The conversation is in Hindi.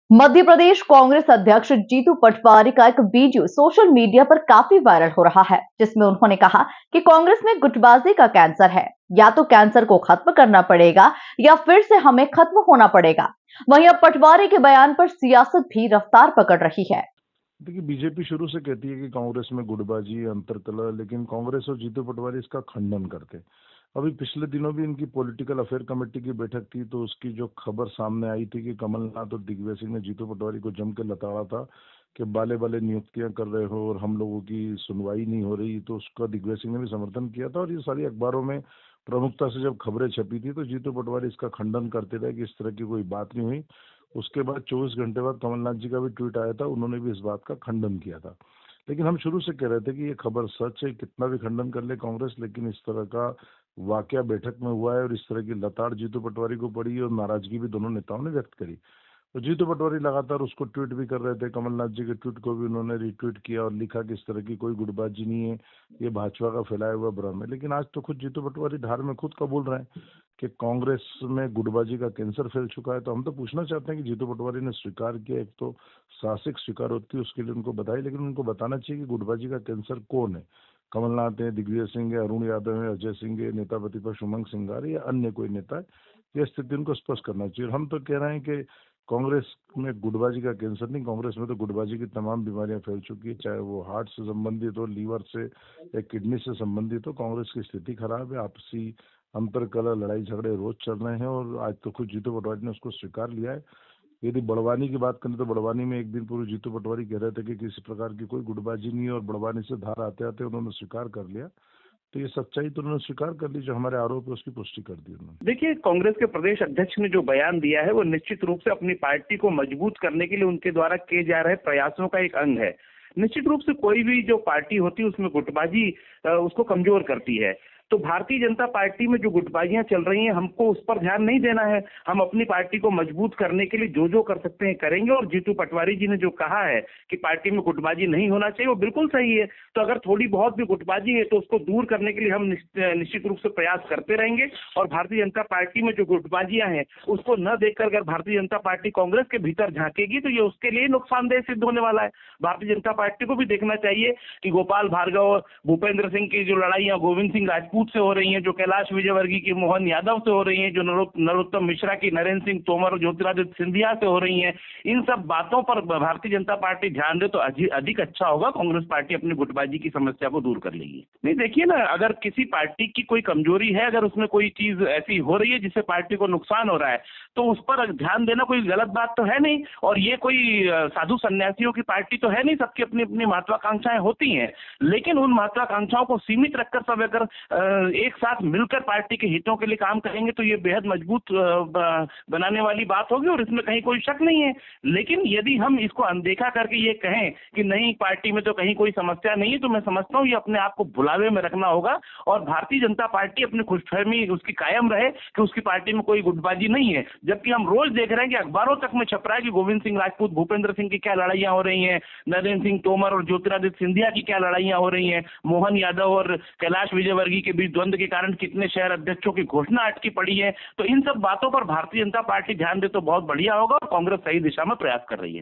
मध्य प्रदेश कांग्रेस अध्यक्ष जीतू पटवारी का एक वीडियो सोशल मीडिया पर काफी वायरल हो रहा है, जिसमें उन्होंने कहा कि कांग्रेस में गुटबाजी का कैंसर है। या तो कैंसर को खत्म करना पड़ेगा या फिर से हमें खत्म होना पड़ेगा। वहीं अब पटवारी के बयान पर सियासत भी रफ्तार पकड़ रही है। देखिए, बीजेपी शुरू से कहती है कि कांग्रेस में गुटबाजी, अंतरकलह, लेकिन कांग्रेस और जीतू पटवारी इसका खंडन करते हैं। अभी पिछले दिनों भी इनकी पॉलिटिकल अफेयर कमेटी की बैठक थी, तो उसकी जो खबर सामने आई थी कि कमलनाथ और दिग्विजय सिंह ने जीतू पटवारी को जम के लताड़ा था कि बाले बाले नियुक्तियां कर रहे हो और हम लोगों की सुनवाई नहीं हो रही, तो उसका दिग्विजय सिंह ने भी समर्थन किया था। और ये सारी अखबारों में प्रमुखता से जब खबरें छपी थी, तो जीतू पटवारी इसका खंडन करते रहे कि इस तरह की कोई बात नहीं हुई। उसके बाद 24 घंटे बाद कमलनाथ जी का भी ट्वीट आया था, उन्होंने भी इस बात का खंडन किया था। लेकिन हम शुरू से कह रहे थे कि ये खबर सच है, कितना भी खंडन कर ले कांग्रेस, लेकिन इस तरह का वाकया बैठक में हुआ है और इस तरह की लताड़ जीतू पटवारी को पड़ी और नाराजगी भी दोनों नेताओं ने व्यक्त करी। तो जीतू पटवारी लगातार उसको ट्वीट भी कर रहे थे, कमलनाथ जी के ट्वीट को भी उन्होंने रीट्वीट किया और लिखा कि इस तरह की कोई गुटबाजी नहीं है, ये भाजपा का फैलाया हुआ भ्रम है। लेकिन आज तो खुद जीतू पटवारी धार में खुद कबूल रहे हैं कि कांग्रेस में गुटबाजी का कैंसर फैल चुका है। तो हम तो पूछना चाहते हैं कि जीतू पटवारी ने स्वीकार किया, एक तो साहसिक स्वीकार होती है, उसके लिए उनको बधाई, लेकिन उनको बताना चाहिए कि गुटबाजी का कैंसर कौन है। कमलनाथ है, दिग्विजय सिंह है, अरुण यादव है, अजय सिंह है, नेता प्रतिपक्ष उमंग सिंघार या अन्य कोई नेता है। यह स्थिति उनको स्पष्ट करना चाहिए। हम तो कह रहे हैं कि कांग्रेस में गुटबाजी का कैंसर नहीं, कांग्रेस में तो गुटबाजी की तमाम बीमारियां फैल चुकी है, चाहे वो हार्ट से संबंधित हो, लीवर से या किडनी से संबंधित हो। कांग्रेस की स्थिति खराब है, आपसी अंतर कलह, लड़ाई झगड़े रोज चल रहे हैं और आज तो खुद जीतू पटवारी ने उसको स्वीकार लिया है। यदि बड़वानी की बात करें तो बड़वानी में एक दिन पूर्व जीतू पटवारी कह रहे थे कि किसी प्रकार की कोई गुटबाजी नहीं है और बड़वानी से धार आते आते उन्होंने स्वीकार कर लिया। तो ये सच्चाई तो उन्होंने स्वीकार कर ली, जो हमारे आरोप है उसकी पुष्टि कर दी उन्होंने। देखिए, कांग्रेस के प्रदेश अध्यक्ष ने जो बयान दिया है वो निश्चित रूप से अपनी पार्टी को मजबूत करने के लिए उनके द्वारा किए जा रहे प्रयासों का एक अंग है। निश्चित रूप से कोई भी जो पार्टी होती है उसमें गुटबाजी उसको कमजोर करती है। तो भारतीय जनता पार्टी में जो गुटबाजियां चल रही हैं, हमको उस पर ध्यान नहीं देना है। हम अपनी पार्टी को मजबूत करने के लिए जो जो कर सकते हैं करेंगे। और जीतू पटवारी जी ने जो कहा है कि पार्टी में गुटबाजी नहीं होना चाहिए, वो बिल्कुल सही है। तो अगर थोड़ी बहुत भी गुटबाजी है तो उसको दूर करने के लिए हम निश्चित रूप से प्रयास करते रहेंगे। और भारतीय जनता पार्टी में जो गुटबाजियां हैं उसको न देखकर अगर भारतीय जनता पार्टी कांग्रेस के भीतर झांकेगी तो ये उसके लिए नुकसानदेह सिद्ध होने वाला है। भारतीय जनता पार्टी को भी देखना चाहिए कि गोपाल भार्गव और भूपेंद्र सिंह की जो लड़ाइयां गोविंद सिंह राजपूत से हो रही हैं, जो कैलाश विजयवर्गीय की मोहन यादव से हो रही हैं, जो नरोत्तम मिश्रा की नरेंद्र सिंह तोमर और ज्योतिरादित्य सिंधिया से हो रही हैं, इन सब बातों पर भारतीय जनता पार्टी ध्यान दे तो अधिक अच्छा होगा। कांग्रेस पार्टी अपनी गुटबाजी की समस्या को दूर कर लेगी। नहीं, देखिए ना, अगर किसी पार्टी की कोई कमजोरी है, अगर उसमें कोई चीज ऐसी हो रही है जिससे पार्टी को नुकसान हो रहा है, तो उस पर ध्यान देना कोई गलत बात तो है नहीं। और ये कोई साधु सन्यासियों की पार्टी तो है नहीं, सबकी अपनी अपनी महत्वाकांक्षाएं होती हैं। लेकिन उन महत्वाकांक्षाओं को सीमित रखकर सब अगर एक साथ मिलकर पार्टी के हितों के लिए काम करेंगे तो ये बेहद मजबूत बनाने वाली बात होगी और इसमें कहीं कोई शक नहीं है। लेकिन यदि हम इसको अनदेखा करके ये कहें कि नहीं, पार्टी में तो कहीं कोई समस्या नहीं है, तो मैं समझता हूँ ये अपने आप को भुलावे में रखना होगा। और भारतीय जनता पार्टी अपनी खुशफहमी उसकी कायम रहे कि उसकी पार्टी में कोई गुटबाजी नहीं है। जबकि हम रोज देख रहे हैं कि अखबारों तक में छप रहा है कि गोविंद सिंह राजपूत, भूपेंद्र सिंह की क्या लड़ाइयां हो रही हैं, नरेंद्र सिंह तोमर और ज्योतिरादित्य सिंधिया की क्या लड़ाइयां हो रही हैं, मोहन यादव और कैलाश विजयवर्गीय के बीच द्वंद्व के कारण कितने शहर अध्यक्षों की घोषणा अटकी पड़ी है। तो इन सब बातों पर भारतीय जनता पार्टी ध्यान दे तो बहुत बढ़िया होगा और कांग्रेस सही दिशा में प्रयास कर रही है।